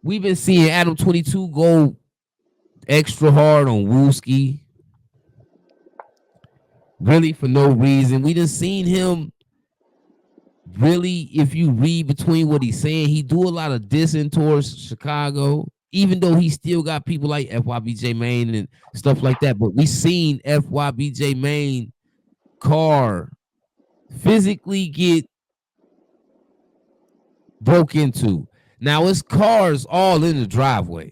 We've been seeing Adam22 go extra hard on Wooski, really for no reason. We done seen him really, if you read between what he's saying, he do a lot of dissing towards Chicago, even though he still got people like Fyb J Mane and stuff like that. But we seen Fyb J Mane car physically get broke into. Now it's cars all in the driveway.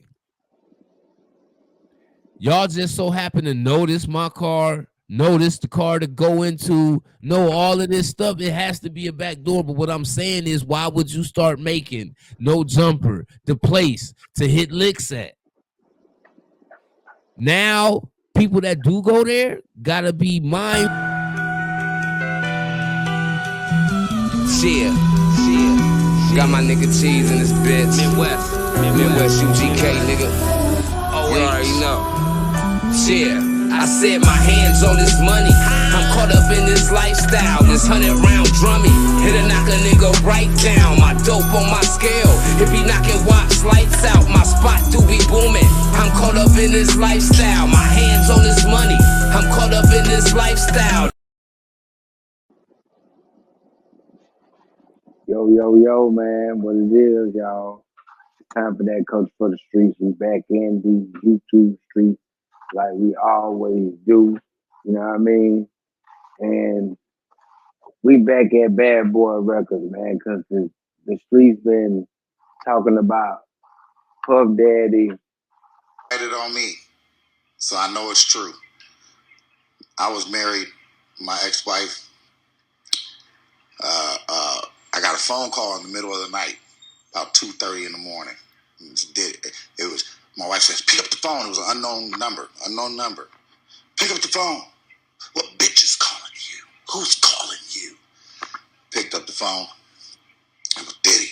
Y'all just so happen to notice my car, notice the car to go into, know all of this stuff. It has to be a back door. But what I'm saying is, why would you start making No Jumper the place to hit licks at? Now, people that do go there gotta be mindful. Got my nigga Cheese in this bitch. Midwest UGK, nigga. You already know. I said my hands on this money. I'm caught up in this lifestyle. This 100-round drummy. It'll knock a nigga right down. My dope on my scale. It be knocking watch lights out. My spot do be booming. I'm caught up in this lifestyle. My hands on this money. I'm caught up in this lifestyle. Yo, man, what it is, y'all. It's time for that Coach for the Streets. We back in these YouTube streets like we always do. You know what I mean? And we back at Bad Boy Records, man, because the streets been talking about Puff Daddy. It on me, so I know it's true. I was married, my ex-wife. I got a phone call in the middle of the night, about 2:30 in the morning. It was my wife says, "Pick up the phone." It was an unknown number. Pick up the phone. What bitch is calling you? Who's calling you? Picked up the phone. It was Diddy,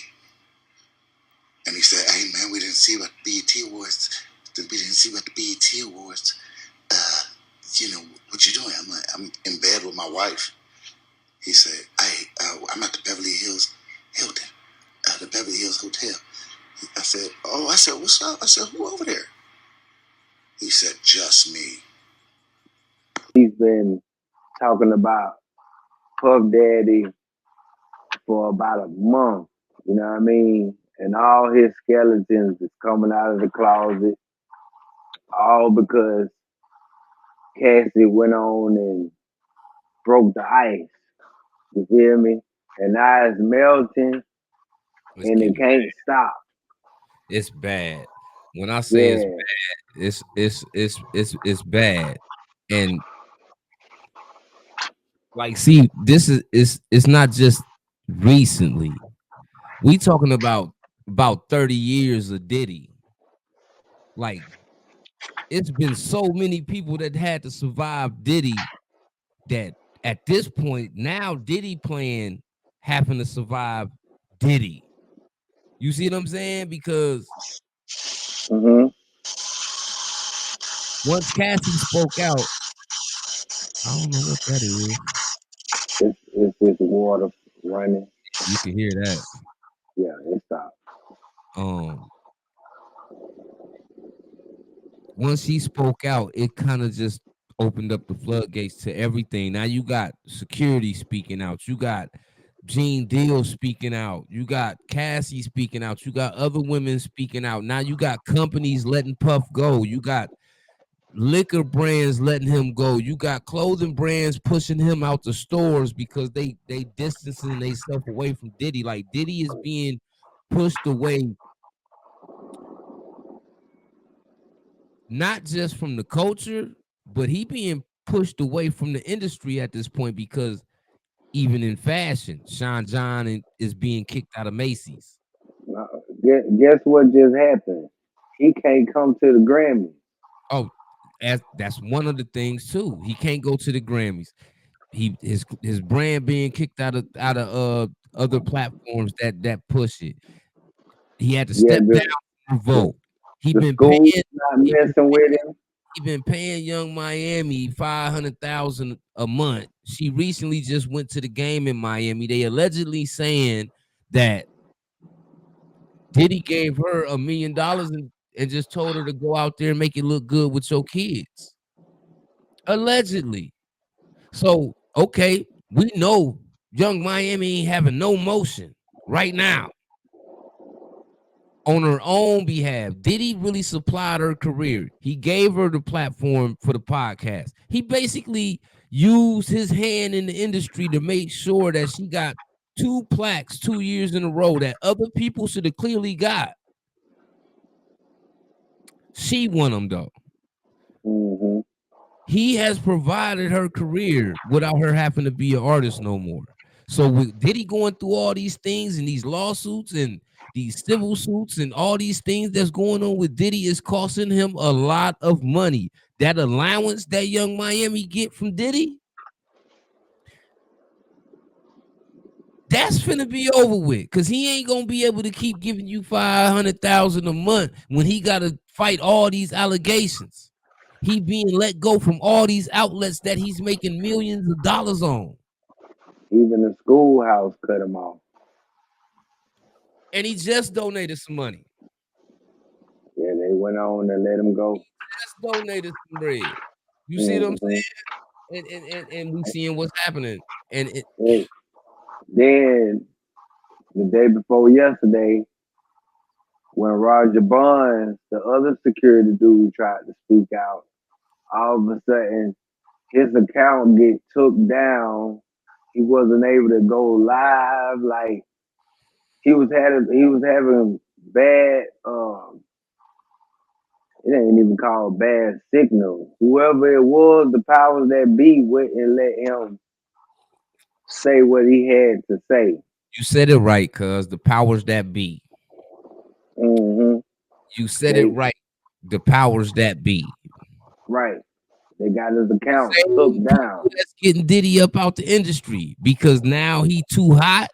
and he said, "Hey man, we didn't see what BET Awards. We didn't see what the BET Awards. What you doing?" I'm in bed with my wife. He said, "Hey, I'm at the Beverly Hills Hilton, the Beverly Hills Hotel." I said, "What's up?" I said, "Who over there?" He said, "Just me." He's been talking about Puff Daddy for about a month, you know what I mean? And all his skeletons is coming out of the closet, all because Cassie went on and broke the ice. You feel me? And now it's melting, and it can't stop. It's bad. When I say it's bad, it's bad. And like, see, this is it's not just recently. We talking about 30 years of Diddy. Like, it's been so many people that had to survive Diddy that at this point now Diddy playing having to survive Diddy. You see what I'm saying? Because once Cassie spoke out, I don't know what that is. It's water running. You can hear that. Yeah, it stopped. Once he spoke out, it kind of just opened up the floodgates to everything. Now you got security speaking out. You got Gene Deal speaking out. You got Cassie speaking out. You got other women speaking out. Now you got companies letting Puff go. You got liquor brands letting him go. You got clothing brands pushing him out the stores because they distancing themselves away from Diddy. Like, Diddy is being pushed away, not just from the culture, but he being pushed away from the industry at this point, because even in fashion, Sean John is being kicked out of Macy's. Guess what just happened? He can't come to the Grammys. Oh, that's one of the things too. He can't go to the Grammys. His brand being kicked out of other platforms that push it. He had to step down from Revolt. He been paying Young Miami $500,000 a month. She recently just went to the game in Miami. They allegedly saying that Diddy gave her $1 million and just told her to go out there and make it look good with your kids. Allegedly. So, okay, we know Young Miami ain't having no motion right now on her own behalf. Diddy really supplied her career. He gave her the platform for the podcast. He basically used his hand in the industry to make sure that she got 2 plaques 2 years in a row that other people should have clearly got. She won them though. Mm-hmm. He has provided her career without her having to be an artist no more. So with Diddy going through all these things and these lawsuits and these civil suits and all these things that's going on with Diddy is costing him a lot of money. That allowance that Young Miami get from Diddy, that's finna be over with because he ain't gonna be able to keep giving you $500,000 a month when he gotta fight all these allegations. He being let go from all these outlets that he's making millions of dollars on. Even the schoolhouse cut him off. And he just donated some money. Yeah, they went on and let him go. Just donated some bread. You see what I'm saying? And we seeing what's happening. And Then the day before yesterday, when Roger Bonds, the other security dude, tried to speak out, all of a sudden his account get took down. He wasn't able to go live. Like he was having bad. It ain't even called bad signal. Whoever it was, the powers that be went and let him say what he had to say. you said it right, cuz the powers that be. Mm-hmm. You said it right. The powers that be. Right. They got his account Same took people down. that's getting Diddy up out the industry because now he too hot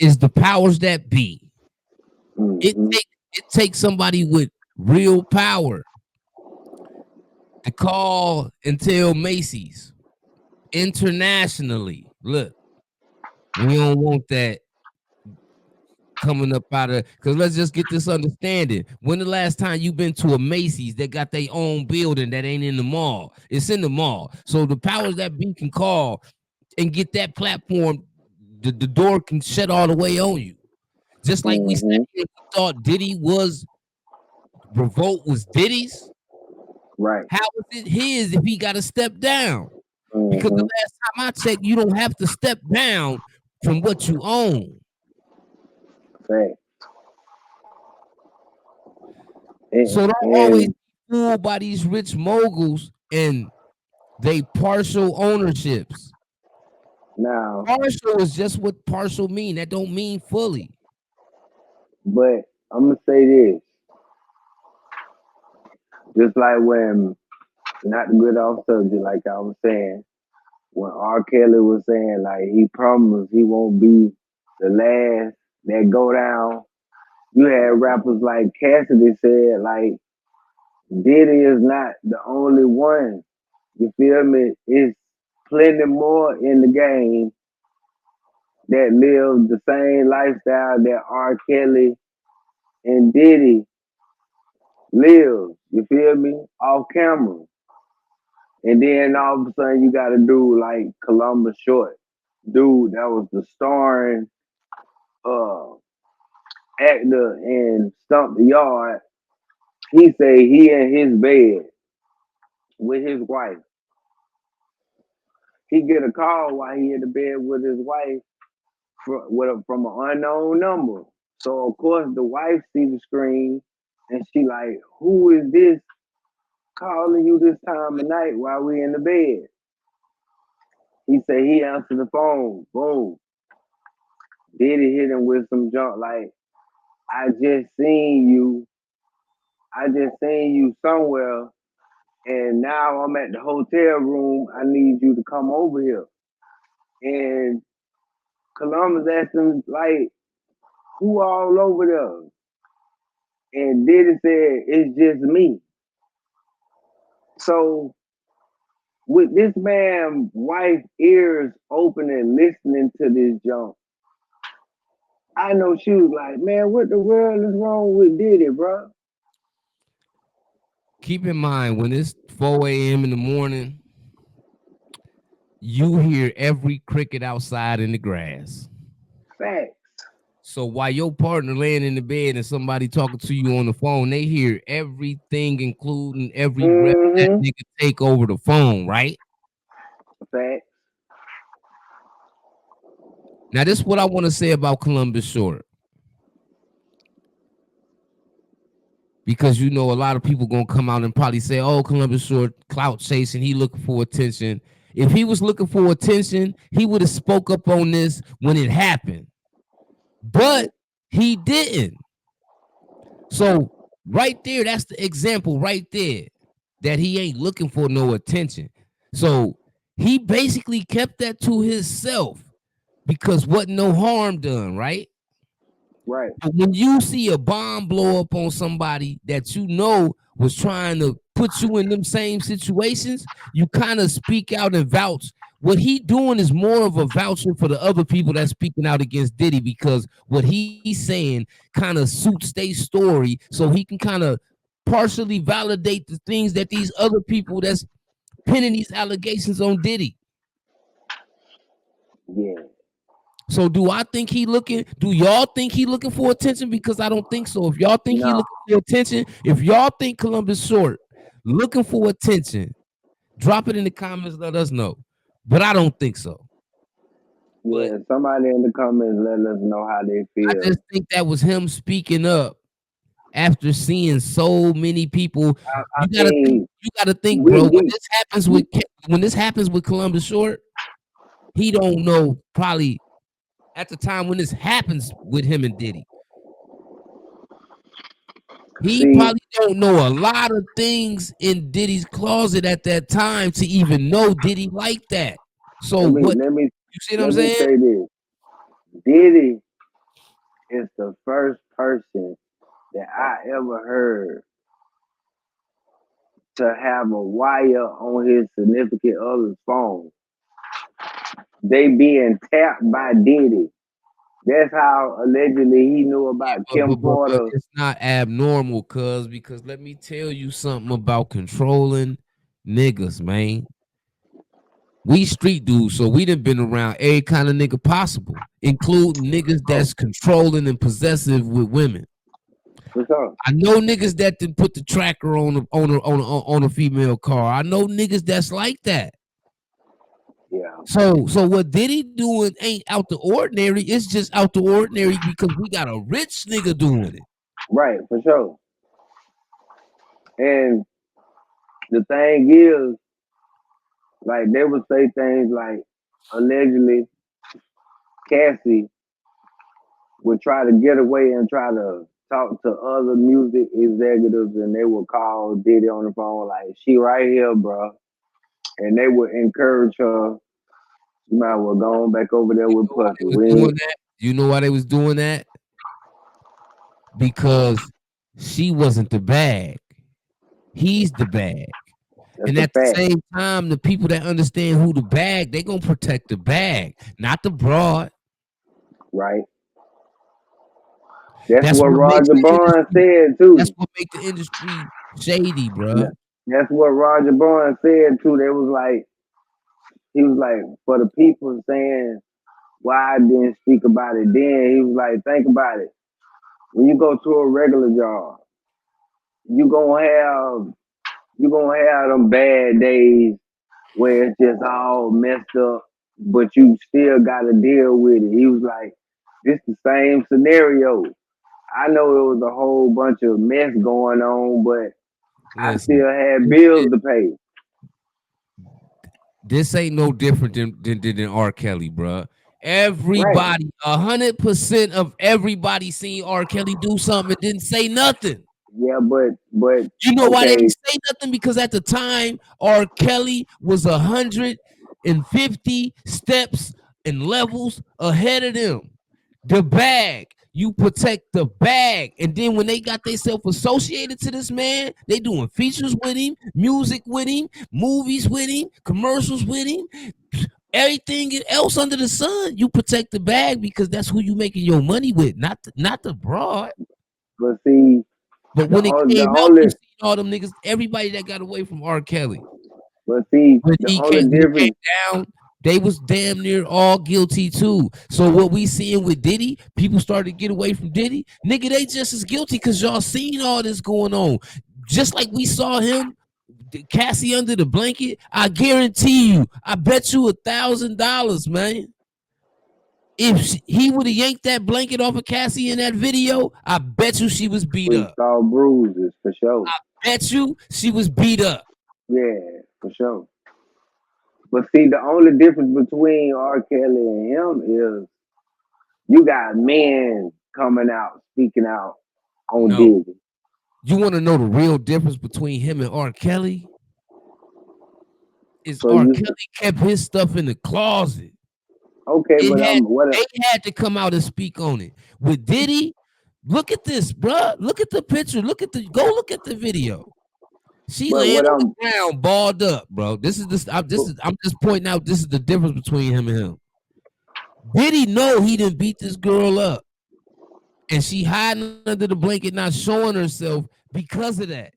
is the powers that be. Mm-hmm. It takes somebody with real power to call and tell Macy's internationally, look, we don't want that coming up out of, because let's just get this understanding. When the last time you been to a Macy's that got their own building that ain't in the mall? It's in the mall. So the powers that be can call and get that platform, the door can shut all the way on you. Just like we said, we thought Diddy was, Revolt was Diddy's. Right. How is it his if he got to step down? Because the Mm-hmm. last time I checked, you don't have to step down from what you own. Fact. So don't always be fooled by these rich moguls and they partial ownerships. Now, Partial is just what partial mean. That don't mean fully. but I'm gonna say this. Just like when, not to get off subject, like I was saying, when R. Kelly was saying like he promised he won't be the last that go down. You had rappers like Cassidy said like Diddy is not the only one. You feel me? It's plenty more in the game that live the same lifestyle that R. Kelly and Diddy live. You feel me? Off camera. And then all of a sudden you got to do like Columbus Short. Dude, that was the starring uh, actor in Stump the Yard. He say he in his bed with his wife. He get a call while he in the bed with his wife from an unknown number. So of course the wife see the screen and she like, who is this calling you this time of night while we in the bed? He say he answered the phone. Boom. Diddy hit him with some junk like, I just seen you. I just seen you somewhere and now I'm at the hotel room. I need you to come over here. And Columbus asked him, like, who all over there? And Diddy said, it's just me. So with this man's wife ears open and listening to this junk, I know she was like, man, what the world is wrong with Diddy, bro? Keep in mind, when it's 4 a.m. in the morning, you hear every cricket outside in the grass. Facts. So while your partner laying in the bed and somebody talking to you on the phone, they hear everything, including every breath that nigga take over the phone, right? Facts. Now, this is what I want to say about Columbus Short. Because, you know, a lot of people going to come out and probably say, oh, Columbus Short, clout chasing, he looking for attention. If he was looking for attention, he would have spoke up on this when it happened. But he didn't. So right there, that's the example right there that he ain't looking for no attention. So he basically kept that to himself because wasn't no harm done, right? Right. But when you see a bomb blow up on somebody that you know was trying to put you in them same situations, you kind of speak out and vouch. What he doing is more of a voucher for the other people that's speaking out against Diddy, because what he's saying kind of suits their story, so he can kind of partially validate the things that these other people that's pinning these allegations on Diddy. Yeah. So do I think he looking? Do y'all think he looking for attention? Because I don't think so. If y'all think he looking for attention, if y'all think Columbus Short looking for attention, drop it in the comments. Let us know. But I don't think so. Yeah, but somebody in the comments let us know how they feel. I just think that was him speaking up after seeing so many people. You gotta think, bro. When this happens with Columbus Short, he don't know probably at the time when this happens with him and Diddy. He probably don't know a lot of things in Diddy's closet at that time to even know Diddy like that. So you see what I'm saying? Say this. Diddy is the first person that I ever heard to have a wire on his significant other's phone. They being tapped by Diddy. That's how allegedly he knew about Kim Porter. It's not abnormal, because let me tell you something about controlling niggas, man. We street dudes, so we done been around every kind of nigga possible, including niggas that's controlling and possessive with women. I know niggas that didn't put the tracker on a female car. I know niggas that's like that. Yeah. So what Diddy doing ain't out the ordinary. It's just out the ordinary because we got a rich nigga doing it. Right, for sure. And the thing is, like, they would say things like, allegedly, Cassie would try to get away and try to talk to other music executives, and they would call Diddy on the phone like, she right here, bro. And they would encourage her, you might well go on back over there with Puffy. You know why they was doing that? Because she wasn't the bag. He's the bag. That's and at the same time, the people that understand who the bag, they gonna protect the bag, not the broad. Right. That's what Roger Barnes said too. That's what make the industry shady, bro. That's what Roger Barnes said too. They was like, he was like, for the people saying why I didn't speak about it then, he was like, think about it. When you go to a regular job, you gonna have them bad days where it's just all messed up, but you still gotta deal with it. He was like, it's the same scenario. I know it was a whole bunch of mess going on, but I still had bills to pay. This ain't no different than R. Kelly, bro. Everybody, 100% of everybody seen R. Kelly do something and didn't say nothing. Yeah, but you know why they didn't say nothing? Because at the time, R. Kelly was 150 steps and levels ahead of them. The bag, you protect the bag, and then when they got themselves associated to this man, they doing features with him, music with him, movies with him, commercials with him, Everything else under the sun, you protect the bag because that's who you making your money with, not the broad. But see, But the when it the came out, you only seen all them niggas, everybody that got away from R. Kelly. but see When the he only came difference. down, they was damn near all guilty too. So what we seeing with Diddy, people started to get away from Diddy. Nigga, they just as guilty because y'all seen all this going on. Just like we saw him, Cassie under the blanket. I guarantee you, I bet you $1,000, man. If he would have yanked that blanket off of Cassie in that video, I bet you she was beat We up. saw bruises for sure. Bet you she was beat up. Yeah, for sure. But see, the only difference between R. Kelly and him is you got men coming out, speaking out on No. Diddy. You want to know the real difference between him and R. Kelly? Is So R. you Kelly kept his stuff in the closet. okay, but They had to come out and speak on it. With Diddy, look at this, bruh. Look at the picture. Look at the video. She but laying what on the I'm ground, balled up, bro. I'm just pointing out this is the difference between him and him. Diddy know he didn't beat this girl up. And she hiding under the blanket, not showing herself because of that.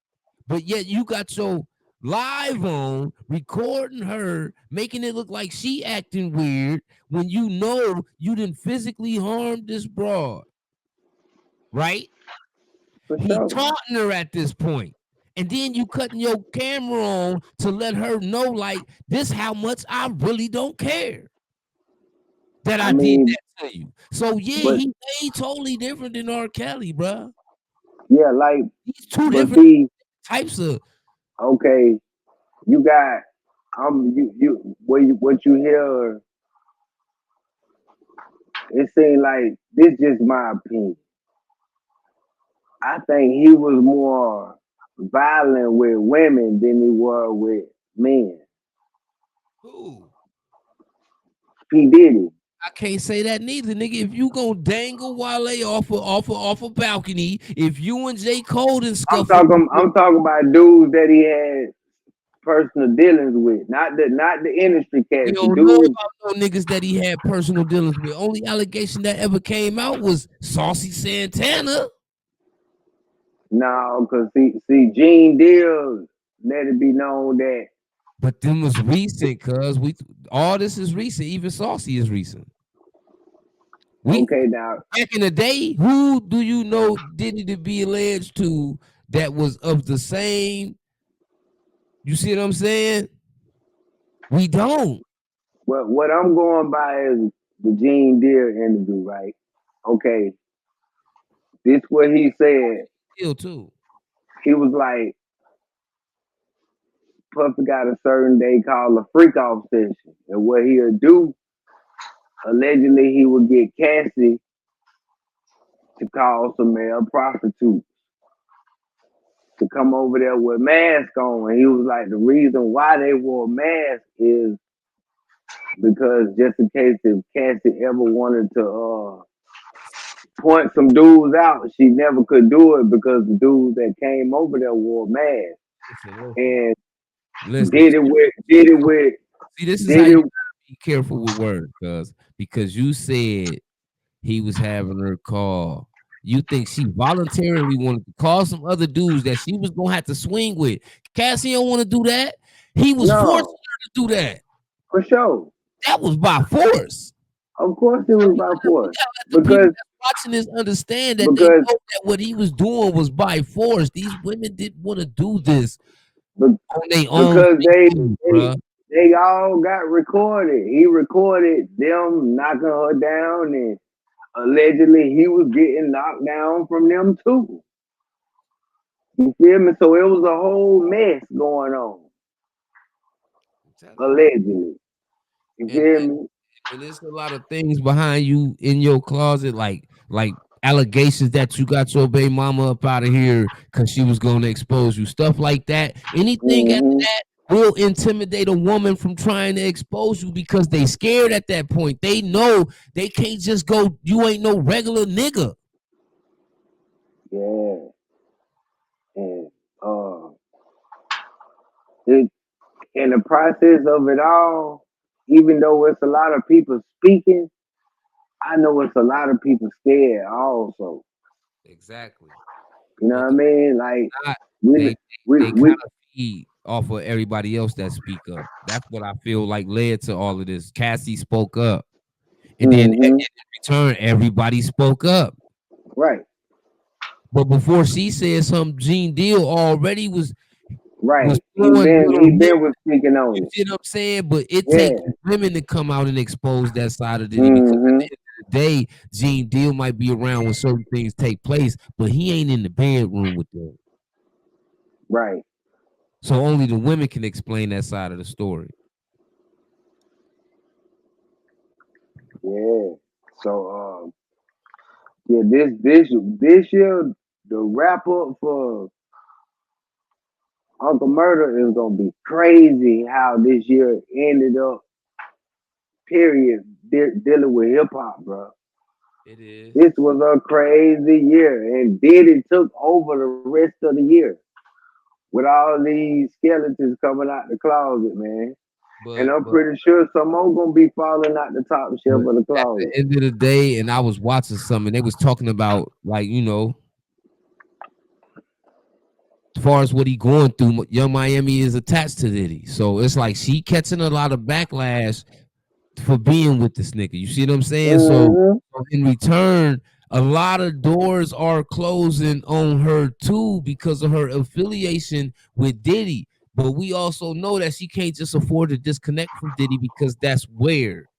But yet you got your live on recording her, making it look like she acting weird when you know you didn't physically harm this broad, right? for He sure. taunting her at this point. And then you cutting your camera on to let her know, like, this how much I really don't care that I I did mean, that to you. So yeah, but he totally different than R. Kelly, bro. yeah, like, He's two but different see, types of. okay, you got you what you hear. It seems like this just my opinion. I think he was more violent with women than he was with men. Ooh, He did it. I can't say that neither, nigga. If you gonna dangle Wale off a balcony, if you and J. Cole and scuffle, I'm talking about dudes that he had personal dealings with, not the industry we cats, the don't know dudes. about no niggas that he had personal dealings with. Only allegation that ever came out was Saucy Santana. No, because see, Gene Deal let it be known that But them was recent, cuz all this is recent. Even Saucy is recent. We okay now, back in the day, who do you know Diddy to be alleged to that was of the same? You see what I'm saying? We don't. what I'm going by is the Gene Deal interview, right? Okay, this what he said. Still too. He was like, Puffy got a certain day called a freak off session. And what he'll do, allegedly he would get Cassie to call some male prostitutes to come over there with masks on. And he was like, the reason why they wore masks is because just in case if Cassie ever wanted to point some dudes out, she never could do it because the dudes that came over there wore masks. Listen. And Listen. did it with did it with See, this is how did you it gotta be careful with words, because you said he was having her call. You think she voluntarily wanted to call some other dudes that she was gonna have to swing with. Cassie don't want to do that. He was forcing no, her to do that. for sure. That was by force. Of course it So was you by gotta force. let the people Because that's watching this understand that they because know that what he was doing was by force. These women didn't want to do this on their own because free will, they bruh. they all got recorded. He recorded them knocking her down, and allegedly he was getting knocked down from them too. You feel me? So it was a whole mess going on. I'm telling you. Allegedly. You And feel me? there's a lot of things behind you in your closet, like allegations that you got your baby mama up out of here because she was going to expose you, stuff like that. Anything after Hmm. that will intimidate a woman from trying to expose you because they scared at that point. They know they can't just go, you ain't no regular nigga. Yeah. And it, in the process of it all, even though it's a lot of people speaking, I know it's a lot of people scared also. Exactly. You know But what I mean? Like not, we they we they kind we of feed off of everybody else that speak up. That's what I feel like led to all of this. Cassie spoke up, and then mm-hmm, in return, everybody spoke up. right, But before she said something, Gene Deal already was right. He throwing been little he niggas. been was speaking You on it. see what I'm saying? But it Yeah. takes women to come out and expose that side of Diddy, because at Mm-hmm. the end of the day, Gene Deal might be around when certain things take place, but he ain't in the bedroom with them. Right. So only the women can explain that side of the story. Yeah. So yeah, this year the wrap up for Uncle Murder is gonna be crazy. How this year ended up. Period. Dealing with hip hop, bro. It is. This was a crazy year, and Diddy took over the rest of the year with all these skeletons coming out the closet, man. And But I'm but pretty sure some more gonna be falling out the top shelf but of the at the closet. end of the day, and I was watching some, and they was talking about, like, as far as what he going through, Young Miami is attached to Diddy. So it's like she catching a lot of backlash for being with this nigga. You see what I'm saying? So Mm-hmm. in return, a lot of doors are closing on her too because of her affiliation with Diddy. But we also know that she can't just afford to disconnect from Diddy, because that's where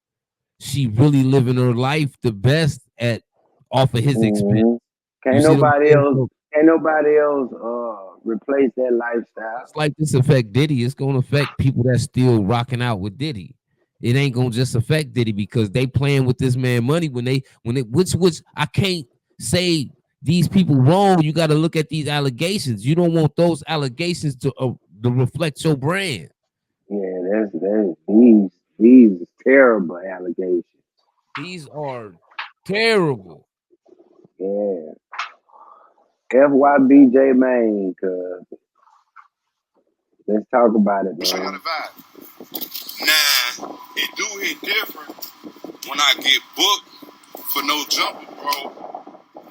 she really living her life the best at, off of his expense. Mm-hmm. You Can't see what I'm nobody saying? else. So Can't nobody else replace that lifestyle. just like this affect Diddy, it's gonna affect people that's still rocking out with Diddy. It ain't gonna just affect Diddy because they playing with this man money which I can't say these people wrong. You got to look at these allegations. You don't want those allegations to reflect your brand. Yeah, that's these terrible allegations. These are terrible. Yeah. Fyb J Mane, cuz let's talk about it, Show y'all man. the vibe. Nah, it do hit different when I get booked for No Jumpers, bro.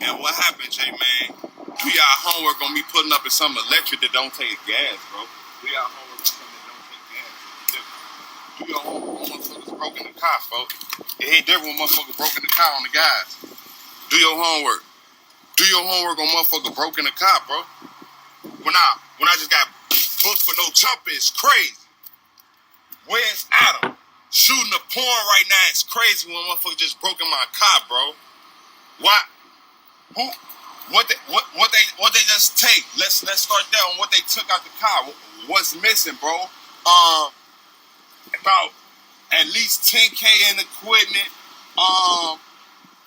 And what happened, J Man? Do y'all homework on me putting up in some electric that don't take gas, bro? Do y'all homework on something that don't take gas? It's different. Do your homework on motherfuckers broken the car, folks. It hit different when motherfuckers broken the car on the guys. Do your homework. Do your homework on motherfucker broken the car, bro. When I just got booked for No Jumpers, it's crazy. Where's Adam? Shooting a porn right now, it's crazy when motherfucker just broke in my car, bro. Why? Who? What they just take? Let's start there on what they took out the car. What's missing, bro? About at least 10K in equipment.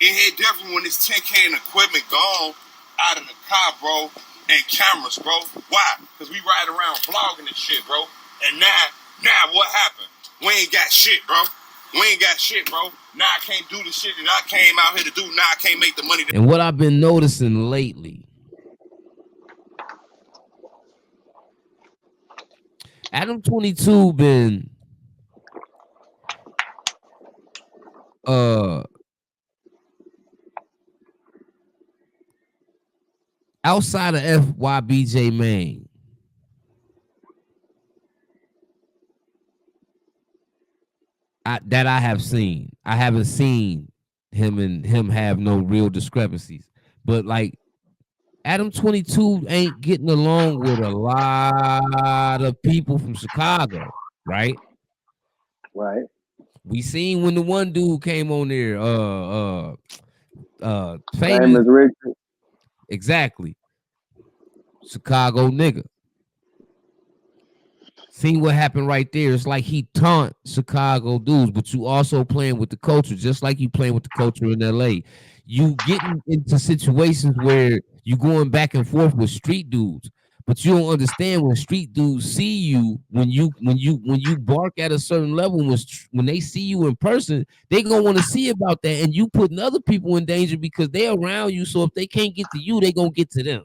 It hit different when it's 10K in equipment gone out of the car, bro, and cameras, bro. Why? Because we ride around vlogging and shit, bro. And now what happened? We ain't got shit, bro. We ain't got shit, bro. Now I can't do the shit that I came out here to do. Now I can't make the money. And what I've been noticing lately, Adam22 been outside of Fyb J Mane. That I have seen. I haven't seen him have no real discrepancies. But like, Adam22 ain't getting along with a lot of people from Chicago, right? Right. We seen when the one dude came on there, famous, Famous Richard. exactly, Chicago nigga. See what happened right there. It's like he taunt Chicago dudes, but you also playing with the culture, just like you playing with the culture in LA. You getting into situations where you going back and forth with street dudes, but you don't understand when street dudes see you, when you bark at a certain level, when they see you in person, they gonna want to see about that, and you putting other people in danger because they around you. So if they can't get to you, they gonna get to them.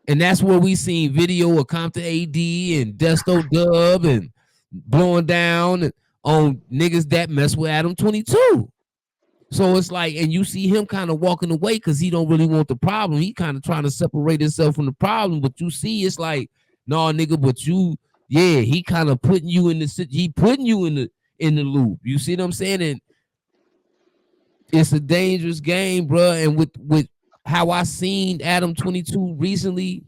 And that's where we seen video of Compton AD and Desto Dub and blowing down. on niggas that mess with Adam22. So it's like, and you see him kind of walking away because he don't really want the problem. He kind of trying to separate himself from the problem. But you see, it's like, no, nigga, but you, yeah, he kind of putting you in the, he putting you in the loop. You see what I'm saying? And it's a dangerous game, bro. And with how I seen Adam22 recently,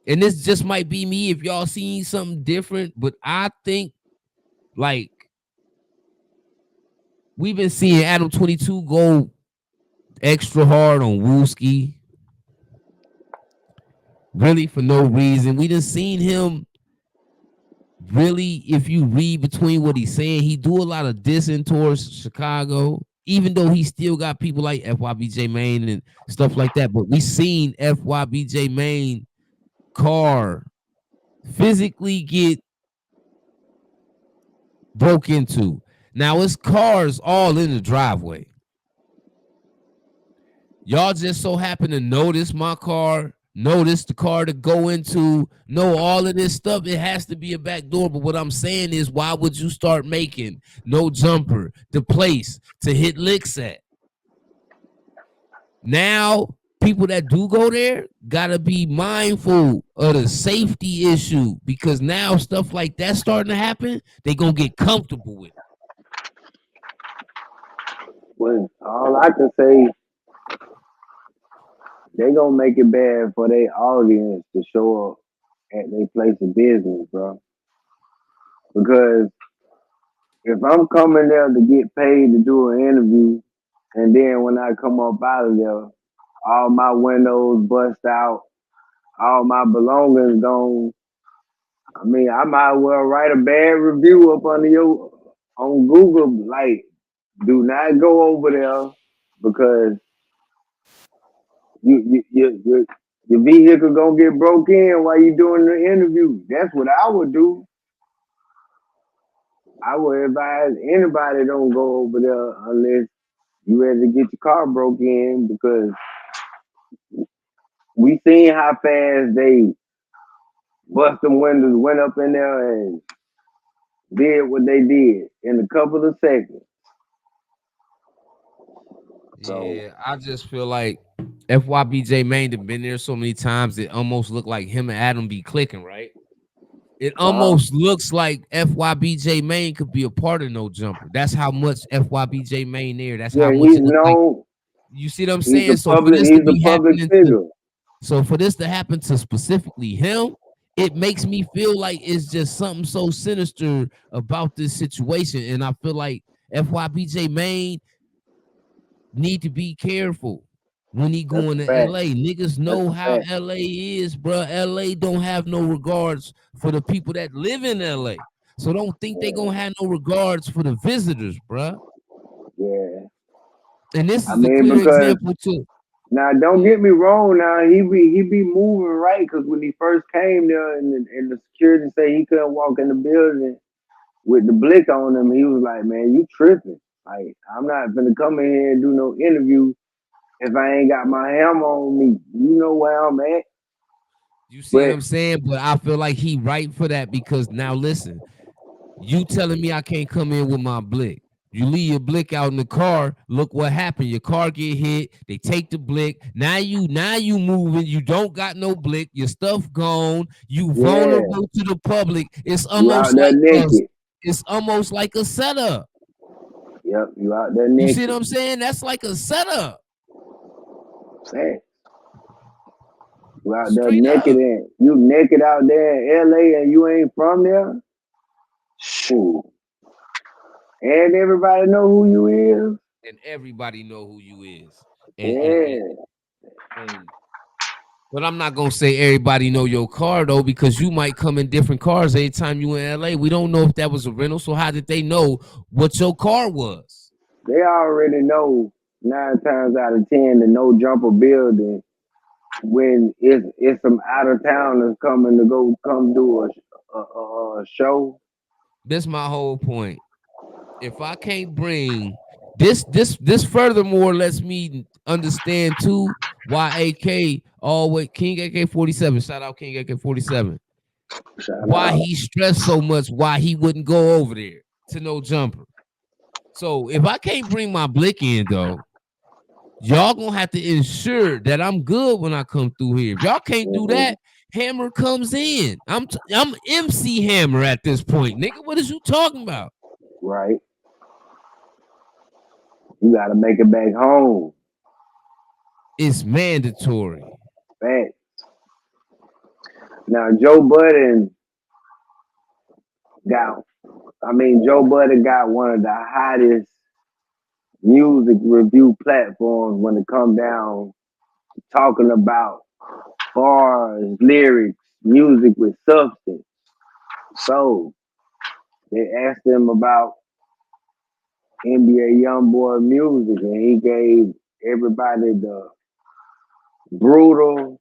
and this just might be me if y'all seen something different, but I think like we've been seeing Adam22 go extra hard on Wooski, really for no reason. We done seen him really, if you read between what he's saying, he do a lot of dissing towards Chicago, even though he still got people like Fyb J Mane and stuff like that. But we seen Fyb J Mane Car physically get broke into. Now it's cars all in the driveway. Y'all just so happen to notice my car, notice the car to go into, know all of this stuff. It has to be a back door. But what I'm saying is, why would you start making No Jumper the place to hit licks at? Now, people that do go there gotta be mindful of the safety issue, because now stuff like that starting to happen, they gonna get comfortable with it. Well, all I can say, they gonna make it bad for their audience to show up at their place of business, bro. Because if I'm coming there to get paid to do an interview, and then when I come up out of there, all my windows bust out, all my belongings gone, I mean, I might well write a bad review up on Google, like, do not go over there because your vehicle gonna get broke in while you doing the interview. That's what I would do. I would advise anybody don't go over there unless you ready to get your car broke in, because we seen how fast they bust them windows, went up in there and did what they did in a couple of seconds. So, yeah, I just feel like Fyb J Mane have been there so many times, it almost looked like him and Adam be clicking, right? It almost looks like Fyb J Mane could be a part of No Jumper. That's how much Fyb J Mane there. That's how much he's it looks known. Like. You see what I'm saying? So for this to be happening so for this to happen to specifically him, it makes me feel like it's just something so sinister about this situation. And I feel like Fyb J Mane need to be careful when he going to LA. Niggas know how LA is, bro. LA don't have no regards for the people that live in LA. So don't think they gonna have no regards for the visitors, bro. Yeah. And this is a clear example too. Now, don't get me wrong. Now he be moving right, because when he first came there and the security say he couldn't walk in the building with the blick on him, he was like, "Man, you tripping? Like, I'm not gonna come in here and do no interview if I ain't got my hammer on me. You know where I'm at." You see what I'm saying? But I feel like he right for that, because now listen, you telling me I can't come in with my blick. You leave your blick out in the car. Look what happened. Your car get hit. They take the blick. Now you moving. You don't got no blick. Your stuff gone. You vulnerable to the public. It's almost like it's almost like a setup. Yep, you out there naked. You see what I'm saying? That's like a setup. Sad. You out there naked, and you naked out there in LA, and you ain't from there. Shoot. And everybody know who you is. And everybody know who you is. And but I'm not gonna say everybody know your car though, because you might come in different cars every time you in LA. We don't know if that was a rental, so how did they know what your car was? They already know 9 times out of 10 the No Jumper building when it's some out of towners coming to come do a show. This my whole point. If I can't bring this furthermore lets me understand too why AK always King AK-47, shout out King AK-47, why he stressed so much, why he wouldn't go over there. to No Jumper. So if I can't bring my blick in though, y'all gonna have to ensure that I'm good when I come through here. If y'all can't do that, Hammer comes in. I'm MC Hammer at this point, nigga. What is you talking about? Right. You gotta make it back home. It's mandatory. Facts. Now Joe Budden Joe Budden got one of the hottest music review platforms when it come down talking about bars, lyrics, music with substance. So they asked him about NBA YoungBoy music, and he gave everybody the brutal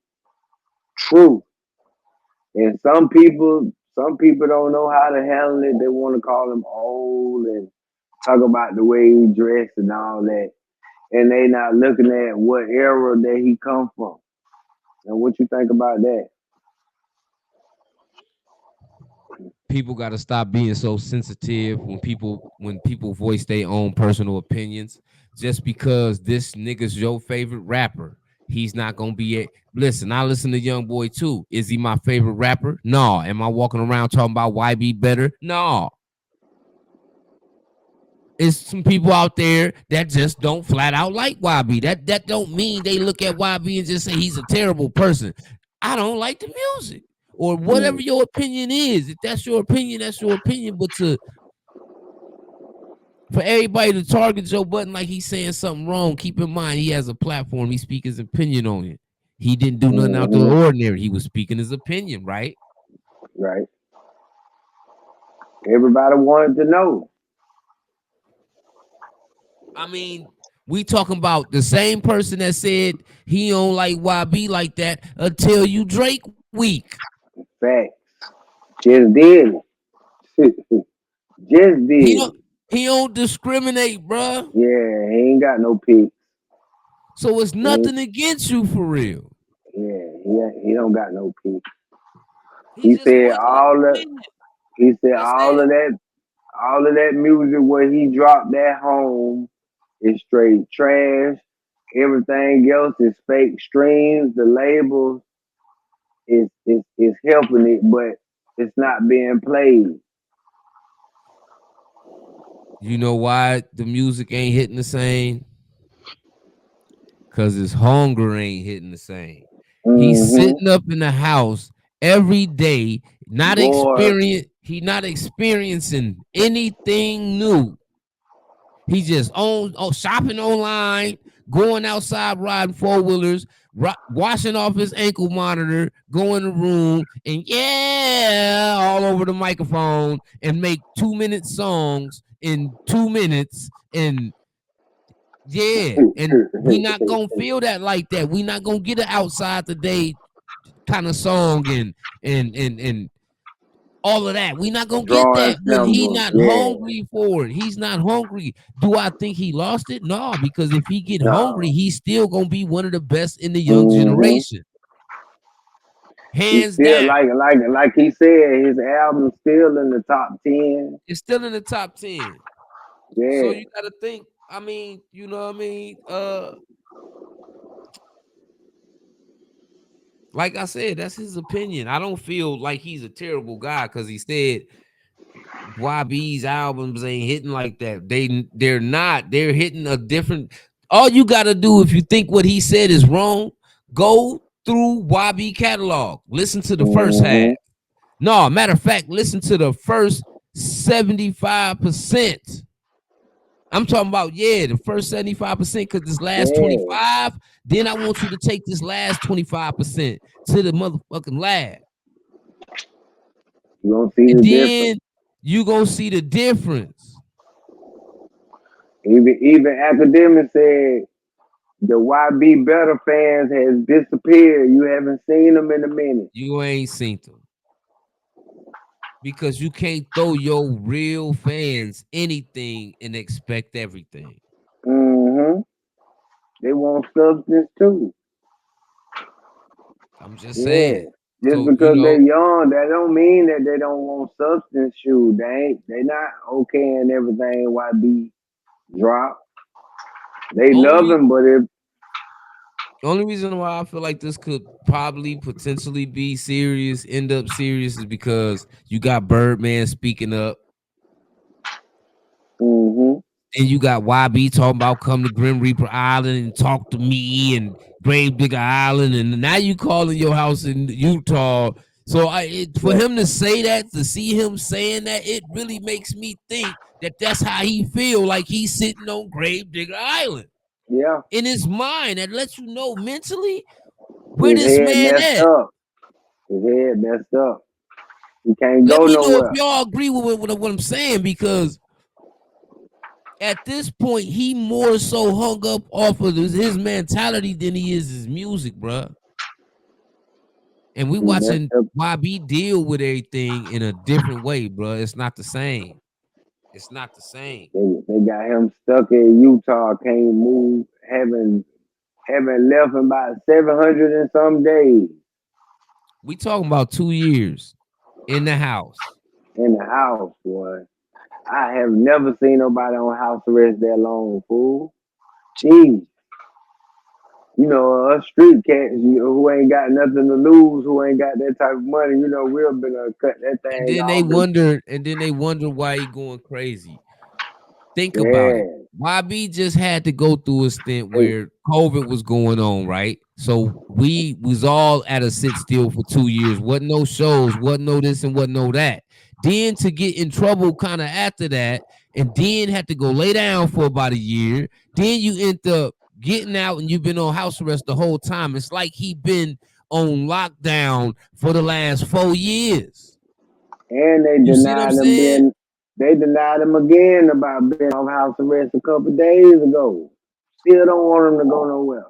truth. And some people don't know how to handle it. They want to call him old and talk about the way he dressed and all that. And they not looking at what era that he come from. And what you think about that? People got to stop being so sensitive when people voice their own personal opinions. Just because this nigga's your favorite rapper, he's not gonna be a listen. I listen to Young Boy too. Is he my favorite rapper? No. Am I walking around talking about YB better? No. It's some people out there that just don't flat out like YB. That don't mean they look at YB and just say he's a terrible person. I don't like the music. Or whatever your opinion is. If that's your opinion, that's your opinion. But for everybody to target Joe Budden like he's saying something wrong, keep in mind he has a platform. He speaks his opinion on it. He didn't do nothing out of the ordinary. He was speaking his opinion, right? Right. Everybody wanted to know. I mean, we talking about the same person that said he don't like YB like that until you Drake week. Facts. Just did it. Just did it. He don't discriminate, bruh. Yeah, he ain't got no pics. So it's nothing against you for real. Yeah, he don't got no pics. He said all of that music where he dropped at home is straight trash. Everything else is fake streams. The labels is helping it, but it's not being played. You know why the music ain't hitting the same? Because his hunger ain't hitting the same. He's sitting up in the house every day, he not experiencing anything new. He just shopping online, going outside riding four-wheelers, washing off his ankle monitor, go in the room, and all over the microphone and make 2-minute songs in 2 minutes. And and we not gonna feel that like that. We not gonna get an outside today kind of song and all of that. We not gonna get that when he not hungry for it. He's not hungry. Do I think he lost it? No, because if he get hungry, he's still gonna be one of the best in the young generation. Hands down. Like he said, his album's still in the top 10. It's still in the top 10. Yeah. So you gotta think. I mean, you know what I mean? Like I said, that's his opinion. I don't feel like he's a terrible guy because he said YB's albums ain't hitting like that. They're not. They're hitting a different. All you gotta do if you think what he said is wrong, go through YB catalog. Listen to the first half. No, matter of fact, listen to the first 75%. I'm talking about, the first 75%, because this last 25, then I want you to take this last 25% to the motherfucking lab. You gonna see difference. You gonna see the difference. Even academics said the YB Better fans has disappeared. You haven't seen them in a minute. You ain't seen them. Because you can't throw your real fans anything and expect everything. They want substance too. I'm just saying. Just So, you because know, they're young, that don't mean that they don't want substance. Shoot, they not okaying everything YB drop. They love only him, but if only reason why I feel like this could probably potentially be serious, end up serious, is because you got Birdman speaking up. mm-hmm, And you got YB talking about come to Grim Reaper Island and talk to me and Grave Digger Island, and now you calling your house in Utah. So for yeah, him to say that, to see him saying that, it really makes me think that that's how he feel, like he's sitting on Grave Digger Island yeah, in his mind. That lets you know mentally where his this head man messed at. up. His head messed up. He can't Let go me know if nowhere. y'all agree with what I'm saying, because at this point, he more so hung up off of his mentality than he is his music, bruh. And we He messed watching up. YB deal with everything in a different way, bruh. It's not the same. It's not the same. They got him stuck in Utah. Can't move. Haven't left in about 700 and some days We talking about 2 years in the house. in the house, boy. I have never seen nobody on house arrest that long, fool. Jeez. Us street cats who ain't got nothing to lose, who ain't got that type of money, we'll been cut that And thing then they off. wonder why he going crazy. Think about it. Yeah. YB just had to go through a stint Hey, where COVID was going on, right? So we was all at a sit still for 2 years. Wasn't no shows, wasn't no this and wasn't no that. Then to get in trouble kind of after that, and then had to go lay down for about a year. Then you end up getting out and you've been on house arrest the whole time. It's like he been on lockdown for the last 4 years. and You see what I'm saying? they denied him again about being on house arrest a couple days ago. Still don't want him to go nowhere.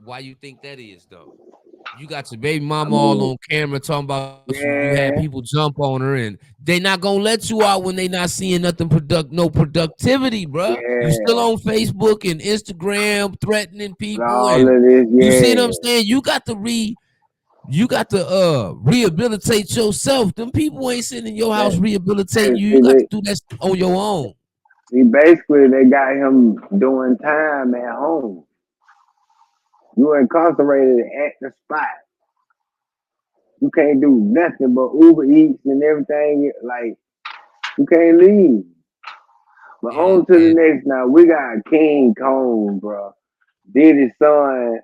Why you think that is though? You got your baby I mama all mean, on camera talking about you had yeah, people jump on her, and they not gonna let you out when they not seeing nothing no productivity, bruh. You still yeah. on Facebook and Instagram threatening people, All and of this, you see what I'm yeah. saying? You got to rehabilitate yourself. Them people ain't sitting in your house That, rehabilitating and you. You see, got to do that on your own. basically they got him doing time at home. You incarcerated at the spot. You can't do nothing but Uber Eats and everything. Like you can't leave. But And on to the next now. We got King Kong, bro. Diddy's son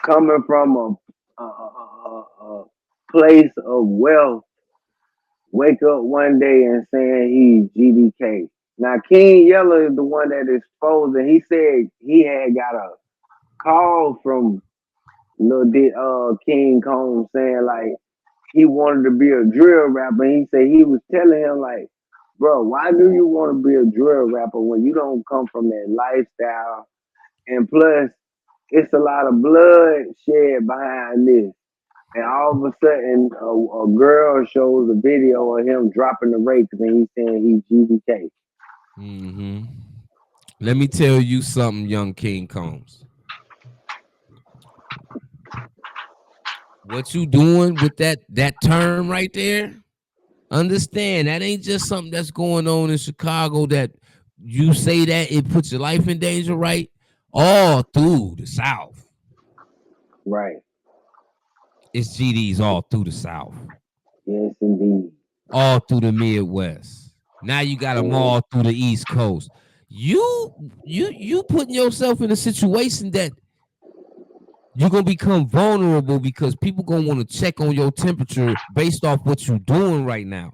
coming from a place of wealth. Wake up one day and saying he's GDK. Now King Yellow is the one that exposed it. He said he had got a call from King Kong saying like he wanted to be a drill rapper. He said he was telling him like, bro, why do you want to be a drill rapper when you don't come from that lifestyle? And plus, it's a lot of blood shed behind this. And all of a sudden, a girl shows a video of him dropping the rakes and he's saying he's GDK. mm-hmm. Let me tell you something, young King Combs. What you doing with that term right there? Understand that ain't just something that's going on in Chicago that you say that it puts your life in danger, right? All through the South. Right. It's GDs all through the South. Yes, indeed. All through the Midwest. Now you got them all through the East Coast. You putting yourself in a situation that you're gonna become vulnerable because people gonna want to check on your temperature based off what you're doing right now.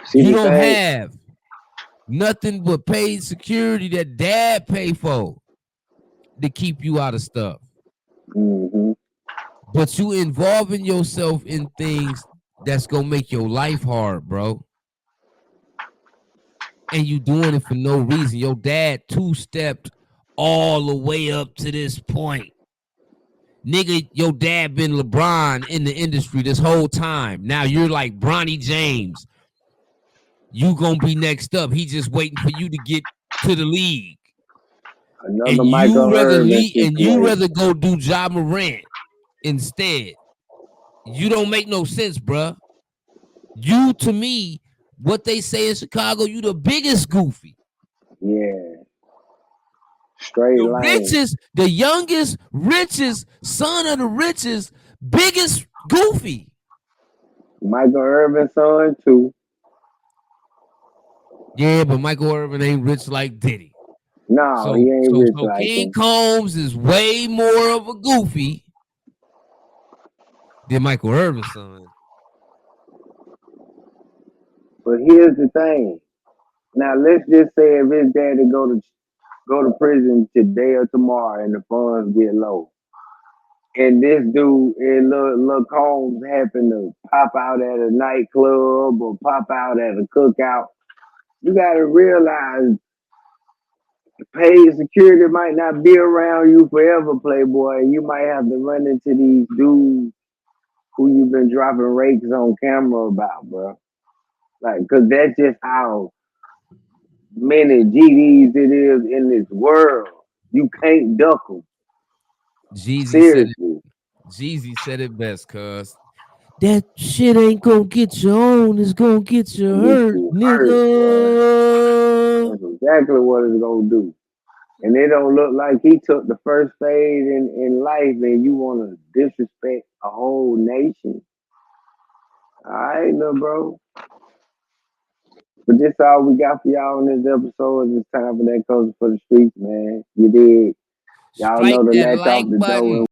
See You the don't thing? have nothing but paid security that dad pay for to keep you out of stuff. Mm-hmm. But you involving yourself in things that's gonna make your life hard, bro. And you doing it for no reason. Your dad two-stepped all the way up to this point. Nigga, your dad been LeBron in the industry this whole time. Now you're like Bronny James. You gonna be next up. He just waiting for you to get to the league. Another And Michael Irvin situation. you rather go do Ja Morant instead. You don't make no sense, bruh. You, to me, what they say in Chicago, you the biggest goofy. Yeah. Straight The lane. richest, the youngest, richest, son of the richest, biggest goofy. Michael Irvin's son too. Yeah, but Michael Irvin ain't rich like Diddy. No, he ain't rich So like King him. Combs is way more of a goofy than Michael Irvin's son. But here's the thing. Now let's just say if his daddy go to prison today or tomorrow and the funds get low. And this dude and Lil Combs happen to pop out at a nightclub or pop out at a cookout. You gotta realize paid security might not be around you forever, Playboy. You might have to run into these dudes who you've been dropping rakes on camera about, bro. Like, cause that's just how many GDs it is in this world. You can't duck them. Seriously. Jeezy said it best, cuz. That shit ain't gonna get you on, it's gonna get you Get hurt, you hurt, boy. nigga. That's exactly what it's gonna do. And it don't look like he took the first phase in life and you wanna disrespect a whole nation. All right, little bro. But this all we got for y'all in this episode. It's time for that coach for the streets, man. You did. Y'all know Strike to that latch off like the door and button.